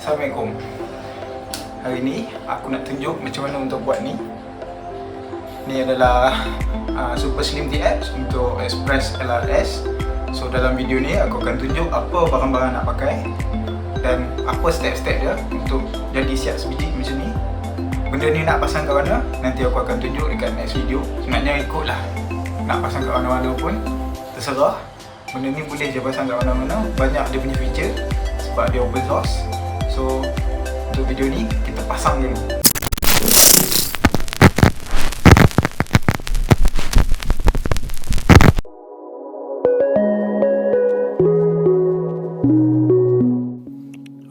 Assalamualaikum. Hari ni aku nak tunjuk macam mana untuk buat ni. Ni adalah Super Slim Tea Apps untuk Express LRS. So dalam video ni aku akan tunjuk apa barang-barang nak pakai dan apa step-step dia untuk jadi siap sebiji macam ni. Benda ni nak pasang kat mana, nanti aku akan tunjuk dekat next video. Sebenarnya ikutlah, nak pasang kat mana-mana pun terserah. Benda ni boleh je pasang kat mana-mana. Banyak dia punya feature sebab dia open source. So untuk video ni kita pasang dulu.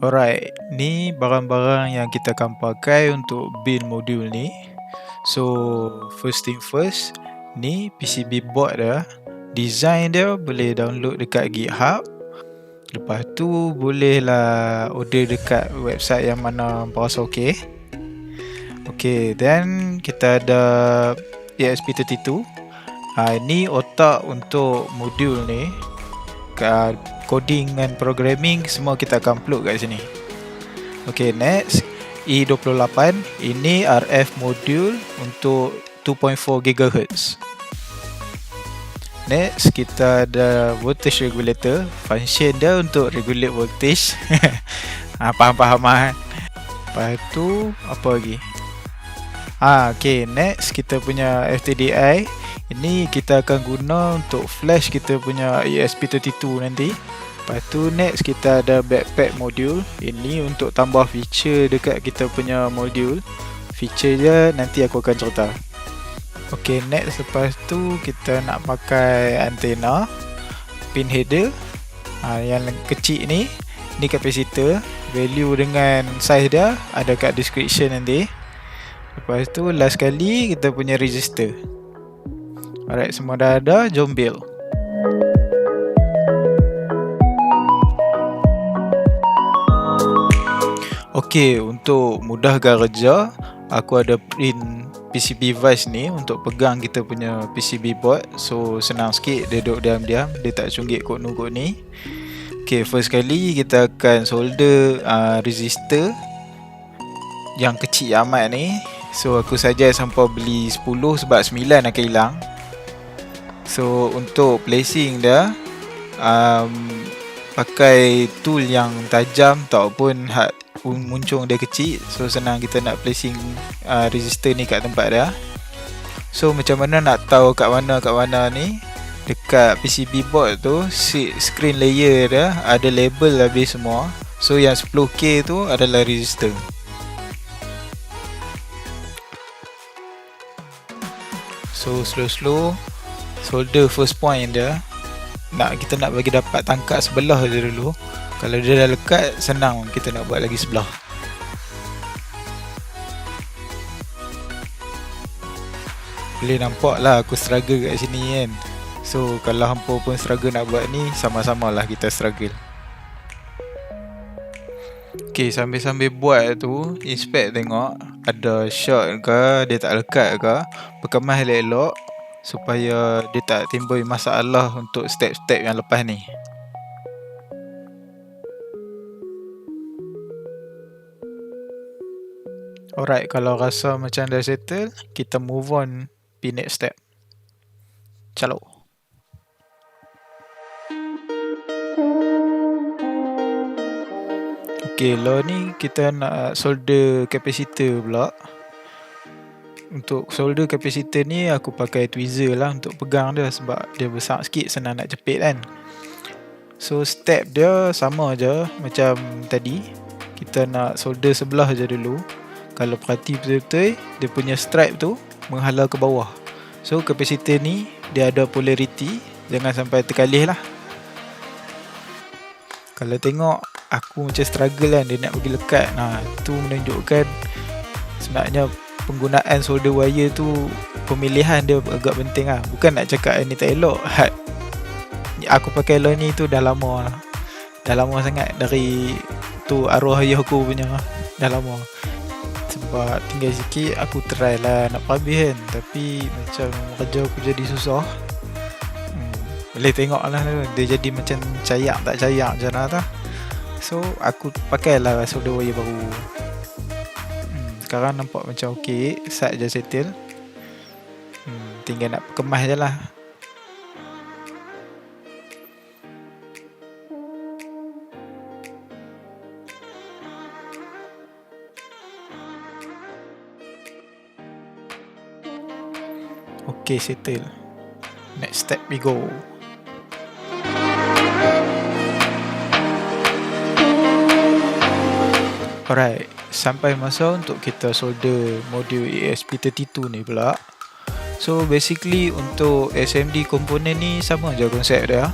Alright, ni barang-barang yang kita akan pakai untuk build modul ni. So first thing first, ni PCB board dia. Design dia boleh download dekat GitHub. Lepas tu bolehlah order dekat website yang mana rasa okey. Okay, then kita ada ESP32. Ini otak untuk modul ni. Coding dan programming semua kita akan upload kat sini. Okay, next E28. Ini RF modul untuk 2.4 GHz. Next kita ada voltage regulator. Function dia untuk regulate voltage. Faham-faham kan? Lepas tu apa lagi? Okay, next kita punya FTDI. Ini kita akan guna untuk flash kita punya ESP32 nanti. Lepas tu next kita ada backpack module. Ini untuk tambah feature dekat kita punya module. Feature je nanti aku akan cerita. Ok, next lepas tu kita nak pakai antena, pin header. Yang kecil ni kapasitor. Value dengan size dia ada kat description nanti. Lepas tu last kali kita punya resistor. Alright, semua dah ada, jom build. Ok, untuk mudahkan kerja, aku ada print PCB vise ni untuk pegang kita punya PCB board. So senang sikit, dia duduk diam-diam, dia tak cunggit kod ni kod ni. Ok, first kali kita akan solder resistor yang kecil amat ni. So aku saja sampai beli 10 sebab 9 akan hilang. So untuk placing dia pakai tool yang tajam ataupun muncung dia kecil. So senang kita nak placing resistor ni kat tempat dia. So macam mana nak tahu kat mana ni? Dekat PCB board tu, screen layer dia ada label habis semua. So yang 10K tu adalah resistor. So slow-slow solder first point dia. Kita nak bagi dapat tangkap sebelah je dulu. Kalau dia dah lekat, senang kita nak buat lagi sebelah. Boleh nampak lah aku struggle kat sini kan. So kalau hampa pun struggle nak buat ni, sama-sama lah kita struggle. Ok, sambil-sambil buat tu, inspect tengok ada short ke, dia tak lekat ke. Perkemas elok-elok supaya dia tak timbul masalah untuk step-step yang lepas ni. Alright, kalau rasa macam dah settle, kita move on to next step. Calo. Ok, lah ni kita nak solder kapasitor pula. Untuk solder kapasitor ni aku pakai tweezer lah untuk pegang dia sebab dia besar sikit, senang nak jepit kan. So step dia sama je macam tadi. Kita nak solder sebelah je dulu. Kalau perhati betul-betul, dia punya stripe tu menghala ke bawah. So kapasitor ni dia ada polarity, jangan sampai terkalih lah. Kalau tengok aku macam struggle kan, dia nak pergi lekat. Tu menunjukkan sebenarnya penggunaan solder wire tu, pemilihan dia agak penting lah. Bukan nak cakap ni tak elok. Aku pakai lah ni tu dah lama lah. Dah lama sangat, dari tu arwah ayah aku punya dah lama. Sebab tinggal sikit aku try lah nak habis kan. Tapi macam kerja aku jadi susah. Boleh tengok lah, dia jadi macam cayak tak cayak macam mana tu. So aku pakailah solder wire baru. Sekarang nampak macam okey, sat je settle. Tinggal nak kemas je lah. Okay, settle. Next step we go. Alright, sampai masa untuk kita solder modul ESP32 ni pula. So basically untuk SMD komponen ni sama je konsep dia.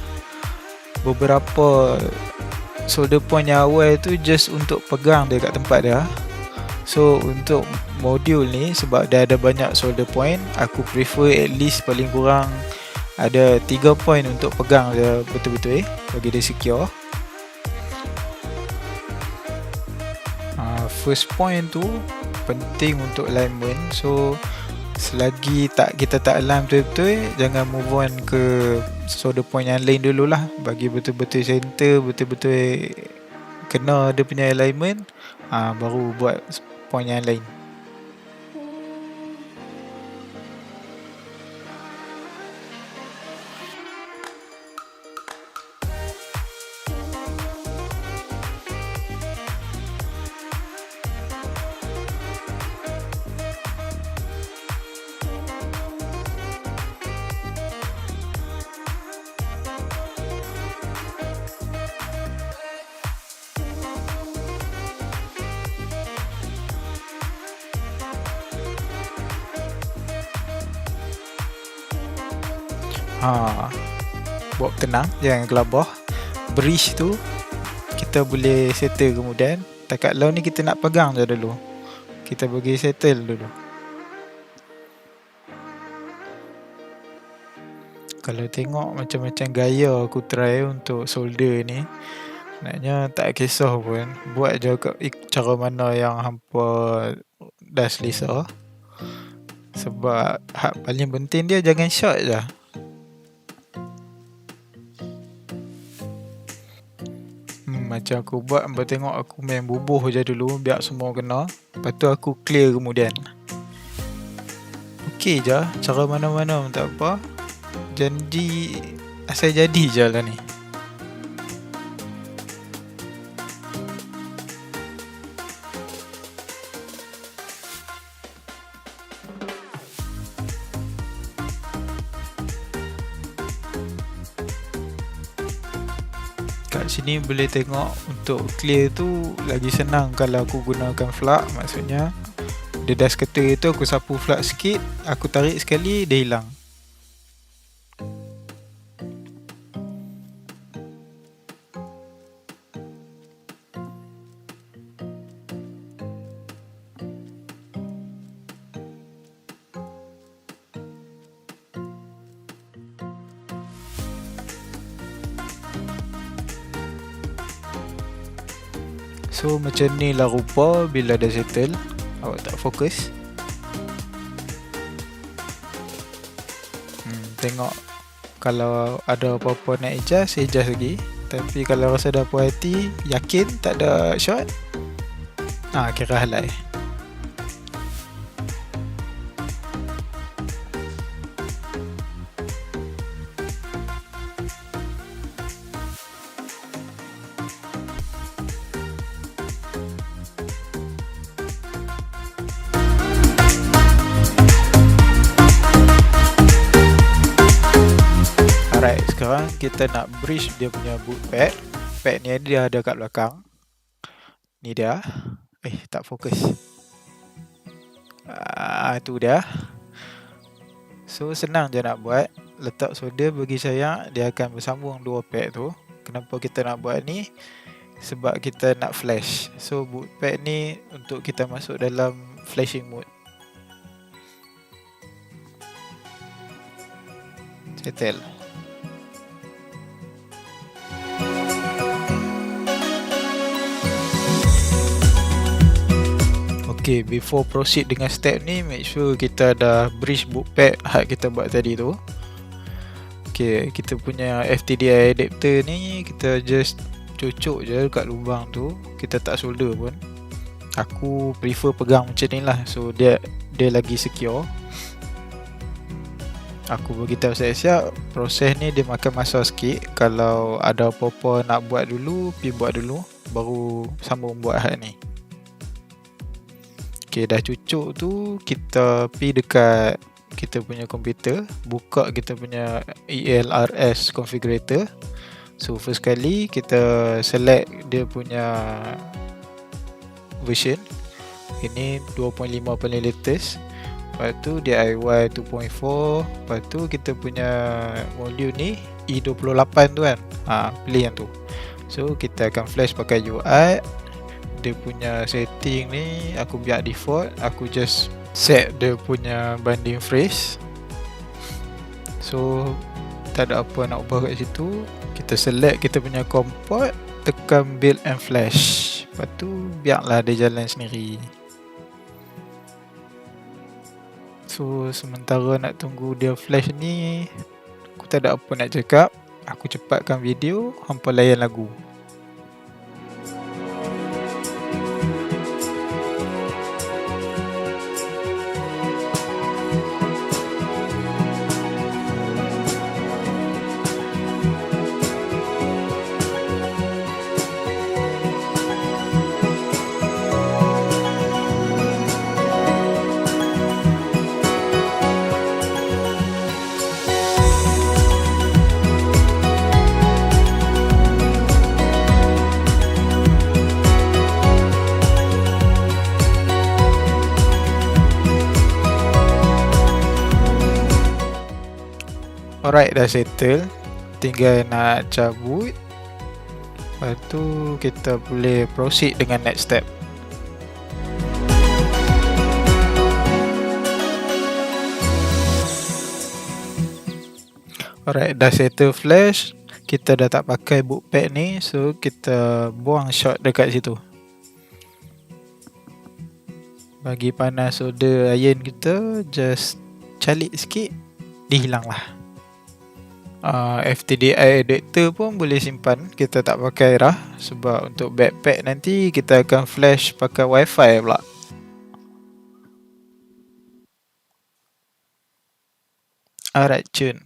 Beberapa solder point yang awal tu just untuk pegang dia kat tempat dia. So untuk modul ni, sebab dia ada banyak solder point, aku prefer at least paling kurang ada 3 point untuk pegang dia betul-betul bagi dia secure. First point tu penting untuk alignment. So selagi kita tak align betul-betul, jangan move on ke solder point yang lain dululah. Bagi betul-betul center, betul-betul kena dia punya alignment, baru buat point yang lain. Buat tenang, jangan gelabah. Bridge tu kita boleh settle kemudian. Takat low ni kita nak pegang je dulu. Kita bagi settle dulu. Kalau tengok macam-macam gaya aku try untuk solder ni, naknya tak kisah pun. Buat je cara mana yang hampa dah selesa. Sebab hak paling penting dia jangan short je. Macam aku buat, hampa tengok aku main bubuh je dulu biar semua kena. Lepas tu aku clear kemudian. Okey je, cara mana-mana pun tak apa. Janji asal jadi je lah ni. Kat sini boleh tengok untuk clear tu lagi senang kalau aku gunakan flux. Maksudnya dia dah scatter tu, aku sapu flux sikit, aku tarik sekali, dia hilang. So macam ni lah rupa bila dah settle. Awak tak fokus. Tengok kalau ada apa-apa nak adjust lagi. Tapi kalau rasa dah puas hati, yakin tak ada short, kira halai. Alright, sekarang kita nak bridge dia punya boot pad. Pad ni dia ada kat belakang. Ni dia. Tak fokus. Tu dia. So senang je nak buat. Letak solder, bagi saya dia akan bersambung dua pad tu. Kenapa kita nak buat ni? Sebab kita nak flash. So boot pad ni untuk kita masuk dalam flashing mode. Settle. Okay, before proceed dengan step ni, make sure kita dah bridge boot pad hak kita buat tadi tu. Okay, kita punya FTDI adapter ni kita just cucuk je dekat lubang tu, kita tak solder pun. Aku prefer pegang macam ni lah, so dia lagi secure. Aku beritahu siap-siap, proses ni dia makan masa sikit. Kalau ada apa-apa nak buat dulu, pergi buat dulu, baru sambung buat hal ni. Okay, dah cucuk tu, kita pergi dekat kita punya komputer, buka kita punya ELRS configurator. So first kali kita select dia punya version. Ini 2.5 paling latest. Lepas tu DIY 2.4. Lepas tu kita punya module ni E28 tu kan, pilih yang tu. So kita akan flash pakai UI. Dia punya setting ni aku biar default. Aku just set dia punya binding phrase. So tak ada apa nak ubah kat situ. Kita select kita punya comport, tekan build and flash. Lepas tu biarlah dia jalan sendiri. So sementara nak tunggu dia flash ni, aku tak ada apa nak cakap. Aku cepatkan video, hampa layan lagu. Alright, dah settle. Tinggal nak cabut. Lepas tu kita boleh proceed dengan next step. Alright, dah settle flash. Kita dah tak pakai bootpad ni, so kita buang shot dekat situ. Bagi panas solder iron kita, just calik sikit, dia hilang lah. FTDI adapter pun boleh simpan, kita tak pakai dah. Sebab untuk backpack nanti kita akan flash pakai wifi pula. Alright, cun.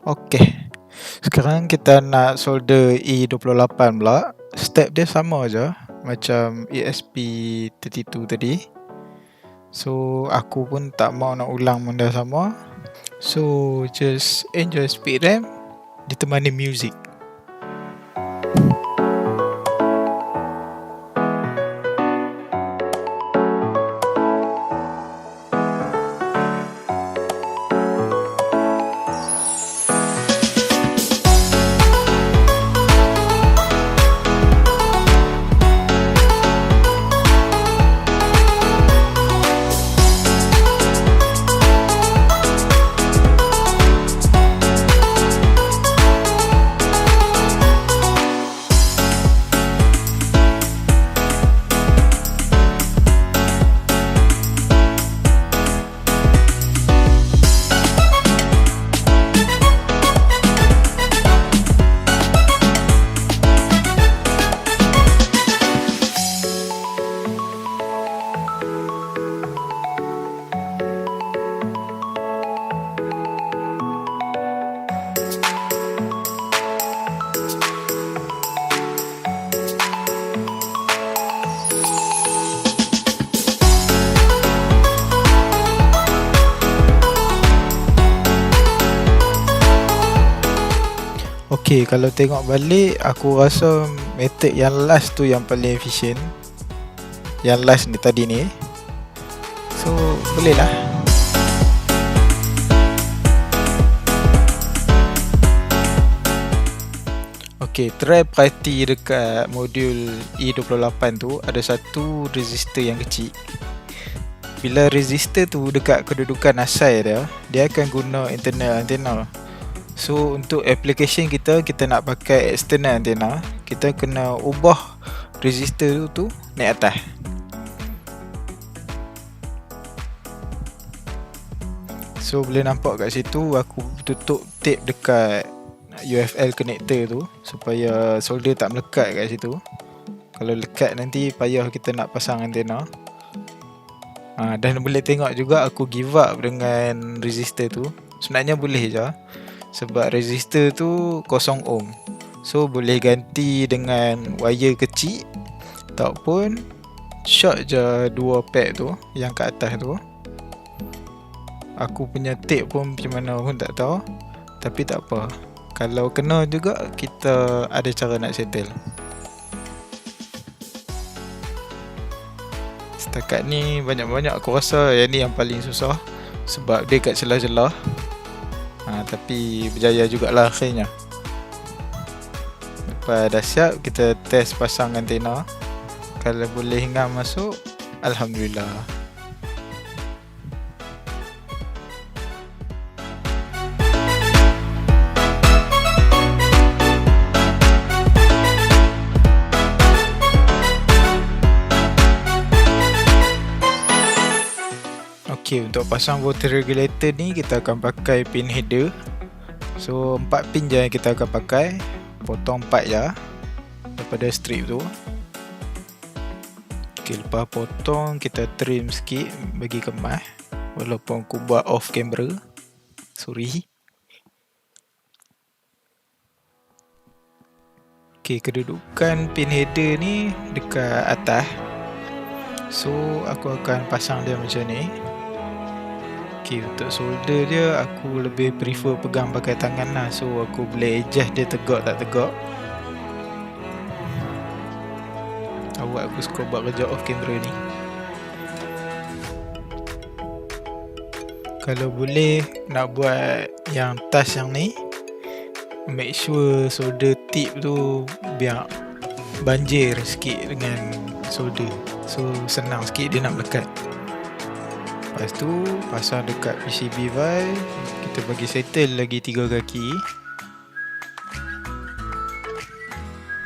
Okay, sekarang kita nak solder E28 pula. Step dia sama je macam ESP32 tadi. So aku pun tak mau nak ulang benda sama. So just enjoy speed RAM ditemani music. Okay, kalau tengok balik, aku rasa method yang last tu yang paling efisien. Yang last ni tadi ni. So, boleh lah. Okay, try perhati dekat modul E28 tu, ada satu resistor yang kecil. Bila resistor tu dekat kedudukan asal dia akan guna internal antenna. So untuk application kita nak pakai external antenna, kita kena ubah resistor tu naik atas. So boleh nampak kat situ aku tutup tape dekat UFL connector tu supaya solder tak melekat kat situ. Kalau lekat nanti payah kita nak pasang antena. Dan boleh tengok juga aku give up dengan resistor tu. Sebenarnya boleh je, sebab resistor tu 0 ohm. So boleh ganti dengan wire kecil ataupun short je 2 pad tu yang kat atas tu. Aku punya tape pun macam mana pun tak tahu, tapi tak apa, kalau kena juga kita ada cara nak settle. Setakat ni banyak-banyak aku rasa yang ni yang paling susah, sebab dia kat celah-celah. Tapi berjaya jugalah akhirnya. Lepas dah siap, kita test pasang antena. Kalau boleh hingga masuk, alhamdulillah. Okay, untuk pasang water regulator ni kita akan pakai pin header. So 4 pin je yang kita akan pakai. Potong 4 je daripada strip tu. Okay, lepas potong kita trim sikit bagi kemas. Walaupun aku buat off camera, sorry. Okay, kedudukan pin header ni dekat atas. So aku akan pasang dia macam ni. Okay, untuk solder dia aku lebih prefer pegang pakai tangan lah. So aku boleh adjust dia tegak tak tegak. Awak aku suka buat kerja off camera ni. Kalau boleh nak buat yang tas yang ni, make sure solder tip tu biar banjir sikit dengan solder. So senang sikit dia nak melekat. Lepas tu pasang dekat PCB valve. Kita bagi settle lagi 3 kaki.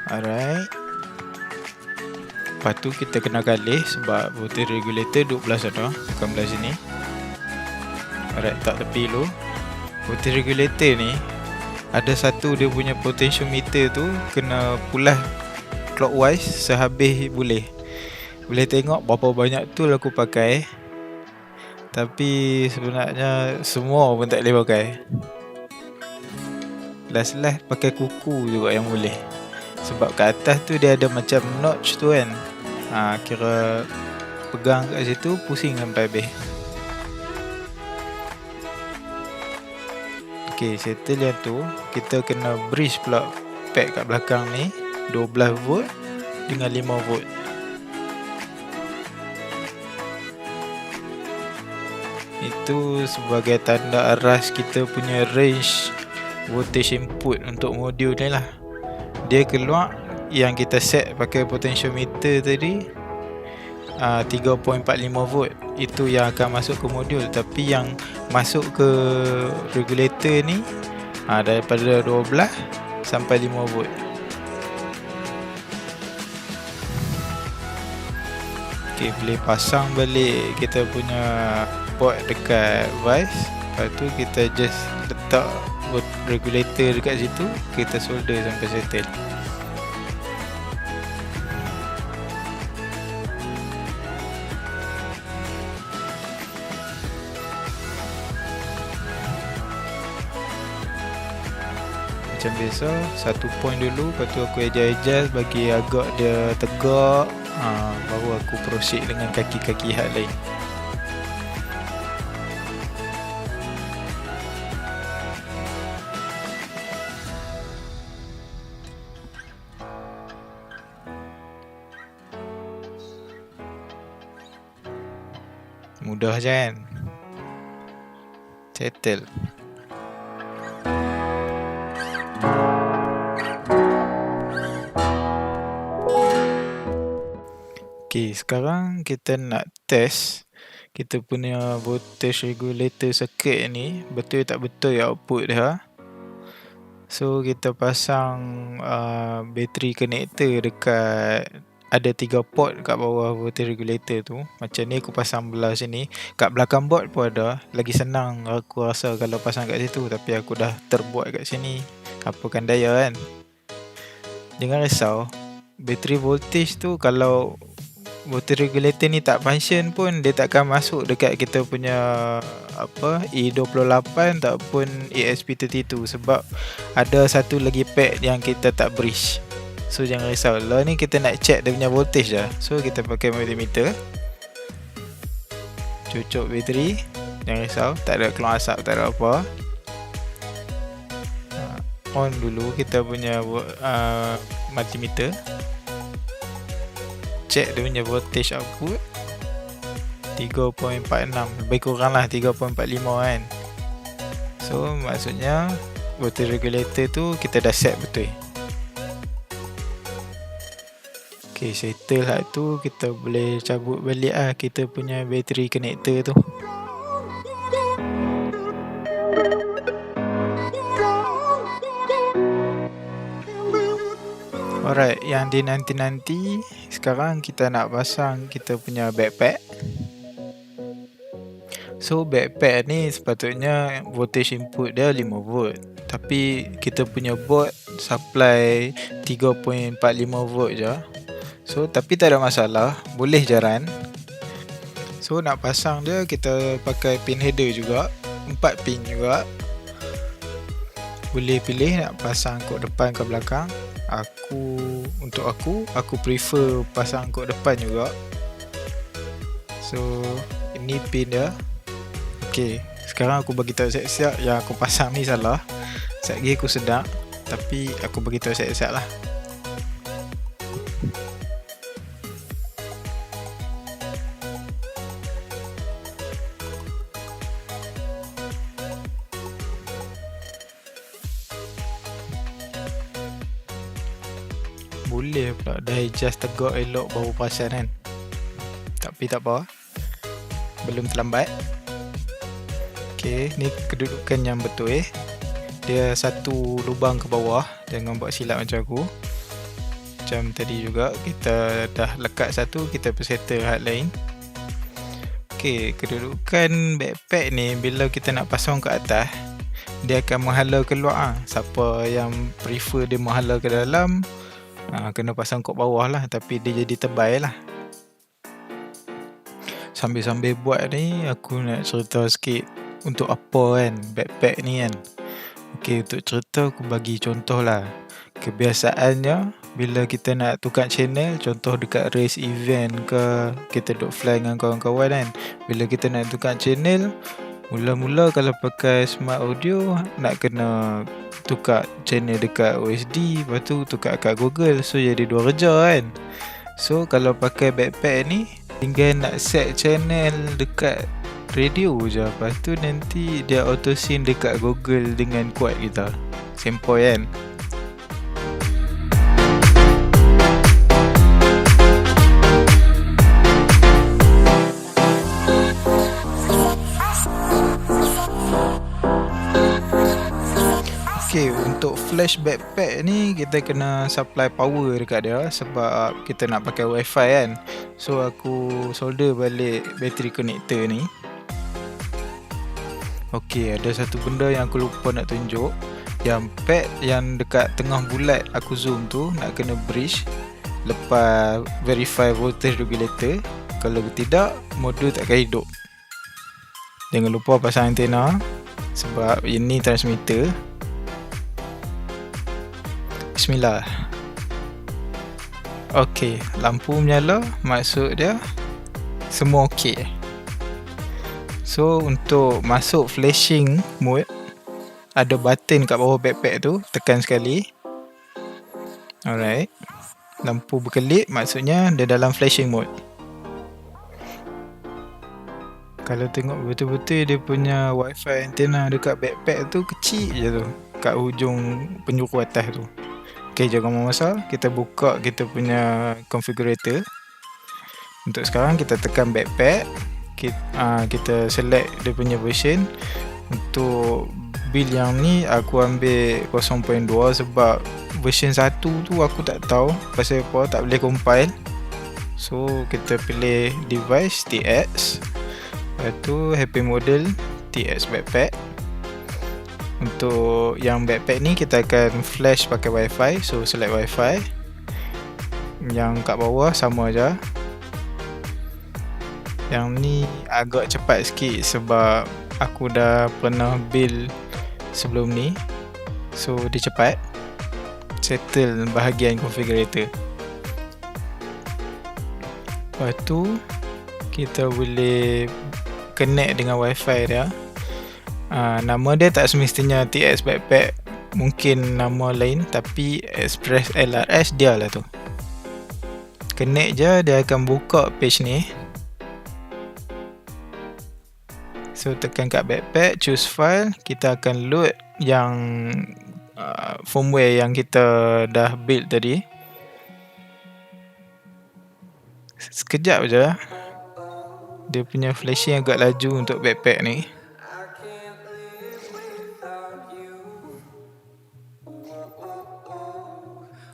Alright. Lepas tu kita kena galih sebab water regulator duduk belah sana, bukan belah sini. Alright, tak tepi dulu. Water regulator ni ada satu dia punya potentiometer tu kena pulas clockwise sehabis boleh. Boleh tengok berapa banyak tool aku pakai. Tapi sebenarnya semua pun tak boleh pakai. Last pakai kuku juga yang boleh. Sebab kat atas tu dia ada macam notch tu kan. Kira pegang kat situ pusing sampai habis. Okay, settle yang tu. Kita kena bridge pula pad kat belakang ni 12 volt dengan 5 volt. Itu sebagai tanda aras kita punya range voltage input untuk modul ni lah. Dia keluar yang kita set pakai potentiometer tadi 3.45 volt. Itu yang akan masuk ke modul. Tapi yang masuk ke regulator ni daripada 12 sampai 5 volt. Okay, boleh pasang balik kita punya port dekat vice. Lepas tu kita just letak regulator dekat situ. Kita solder sampai settle. Macam biasa, satu point dulu. Lepas tu aku adjust bagi agak dia tegak. Baru aku proceed dengan kaki-kaki hal lain. Mudah je kan? Settle. Okay, sekarang kita nak test kita punya voltage regulator circuit ni betul tak betul ya output dia. So kita pasang battery connector dekat ada 3 port kat bawah voltage regulator tu. Macam ni aku pasang belah sini. Kat belakang board pun ada. Lagi senang aku rasa kalau pasang kat situ, tapi aku dah terbuat kat sini. Apakan daya kan. Jangan risau, battery voltage tu kalau voltage regulator ni tak function pun, dia takkan masuk dekat kita punya E28 ataupun ESP32, sebab ada satu lagi pad yang kita tak bridge. So jangan risau. Lah ni kita nak check dia punya voltage dah. So kita pakai multimeter, cucuk bateri. Jangan risau, tak ada keluar asap, tak ada apa. On dulu kita punya multimeter, check dia punya voltage output 3.46, lebih kurang lah 3.45 kan. So maksudnya voltage regulator tu kita dah set betul. Ok, settle lah tu, kita boleh cabut balik lah kita punya battery connector tu. Alright, yang dinanti-nanti, sekarang kita nak pasang kita punya backpack. So backpack ni sepatutnya voltage input dia 5V, tapi kita punya board supply 3.45V je. So tapi tak ada masalah, boleh jalan. So nak pasang dia, kita pakai pin header juga, 4 pin juga. Boleh pilih nak pasang kod depan ke belakang. Untuk aku prefer pasang kod depan juga. So ini pin dia. Ok, sekarang aku bagi tahu siap-siap yang aku pasang ni salah. Sekejap lagi aku sedar, tapi aku bagi tahu siap-siap lah. Boleh pula dah adjust tegak elok baru perasan kan. Tapi tak apa, belum terlambat. Ok, ni kedudukan yang betul Dia satu lubang ke bawah, jangan buat silap macam aku. Macam tadi juga, kita dah lekat satu, kita settle hal lain. Ok, kedudukan backpack ni bila kita nak pasang ke atas, dia akan menghala keluar. Siapa yang prefer dia menghala ke dalam, kena pasang kat bawah lah, tapi dia jadi tebal lah. Sambil-sambil buat ni, aku nak cerita sikit untuk apa kan backpack ni kan. Ok, untuk cerita aku bagi contoh lah. Kebiasaannya bila kita nak tukar channel, contoh dekat race event ke, kita duk fly dengan kawan-kawan kan, bila kita nak tukar channel, mula-mula kalau pakai smart audio, nak kena tukar channel dekat OSD, lepas tu tukar kat Google, so jadi dua kerja kan. So kalau pakai backpack ni, tinggal nak set channel dekat radio je, lepas tu nanti dia auto sync dekat Google dengan kuat kita. Simple kan. Okay, untuk flash backpack ni kita kena supply power dekat dia sebab kita nak pakai wifi kan. So aku solder balik battery connector ni. Okay, ada satu benda yang aku lupa nak tunjuk. Yang pad yang dekat tengah bulat aku zoom tu nak kena bridge lepas verify voltage regulator. Kalau tidak, modul takkan hidup. Jangan lupa pasang antena sebab ini transmitter. Bismillah. Ok, lampu menyala, maksud dia semua ok. So untuk masuk flashing mode, ada button kat bawah backpack tu, tekan sekali. Alright, lampu berkelip, maksudnya dia dalam flashing mode. Kalau tengok betul-betul dia punya wifi antena dekat backpack tu kecil je tu, kat hujung penjuru atas tu. Ok, jangan masalah, kita buka kita punya configurator. Untuk sekarang kita tekan backpack, kita select dia punya version. Untuk build yang ni aku ambil 0.2 sebab version 1 tu aku tak tahu pasal apa tak boleh compile. So kita pilih device TX, lepas tu happy model TX backpack. Untuk yang backpack ni kita akan flash pakai wifi, so select wifi. Yang kat bawah sama aja. Yang ni agak cepat sikit sebab aku dah pernah build sebelum ni, so dia cepat. Settle bahagian configurator. Lepas tu kita boleh connect dengan wifi dia. Nama dia tak semestinya TX backpack, mungkin nama lain, tapi Express LRS dia lah tu. Connect je, dia akan buka page ni. So tekan kat backpack, choose file, kita akan load yang firmware yang kita dah build tadi. Sekejap je. Dia punya flashing agak laju untuk backpack ni.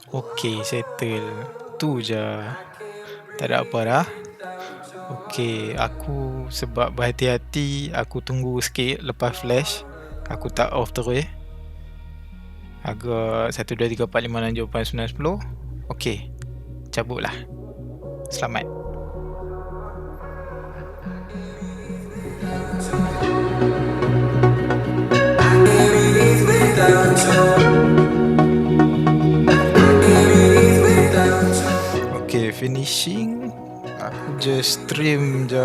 Okay, settle. Tu je. Tak ada apa dah. Okay, aku sebab berhati-hati, aku tunggu sikit lepas flash. Aku tak off terus. Agak 1, 2, 3, 4, 5, 6, 7, 8, 9, 10. Okay, cabutlah. Selamat. Okay, finishing. Aku just trim je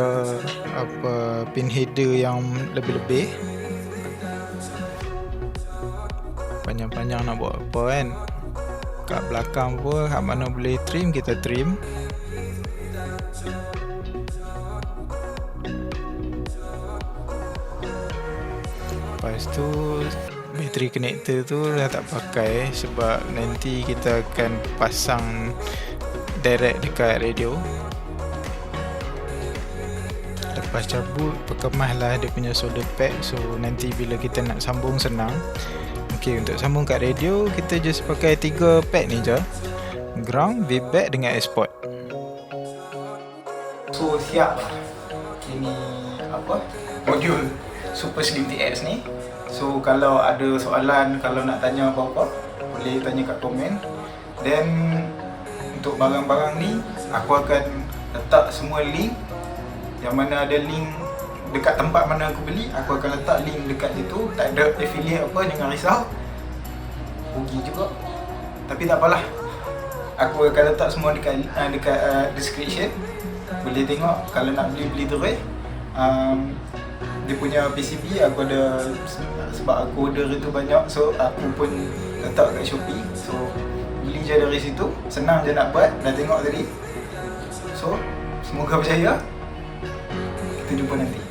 pin header yang lebih-lebih. Panjang-panjang nak buat apa kan. Kat belakang pun hak mana boleh trim kita trim. Lepas tu battery connector tu dah tak pakai sebab nanti kita akan pasang direct dekat radio. Lepas cabut, perkemaslah dia punya solder pad, so nanti bila kita nak sambung senang. Okay, untuk sambung kat radio kita just pakai 3 pad ni je, ground, feedback dengan export. So siap lah ini modul Super Slim TX ni. So kalau ada soalan, kalau nak tanya apa-apa, boleh tanya kat komen. Dan untuk barang-barang ni aku akan letak semua link. Yang mana ada link dekat tempat mana aku beli, aku akan letak link dekat situ. Tak ada affiliate apa, jangan risau. Rugi juga. Tapi tak apalah. Aku akan letak semua dekat description. Boleh tengok kalau nak beli terus. Dia punya PCB aku ada, sebab aku order itu banyak, so aku pun letak kat Shopee. So beli je dari situ, senang je nak buat, dah tengok tadi. So semoga berjaya. Kita jumpa nanti.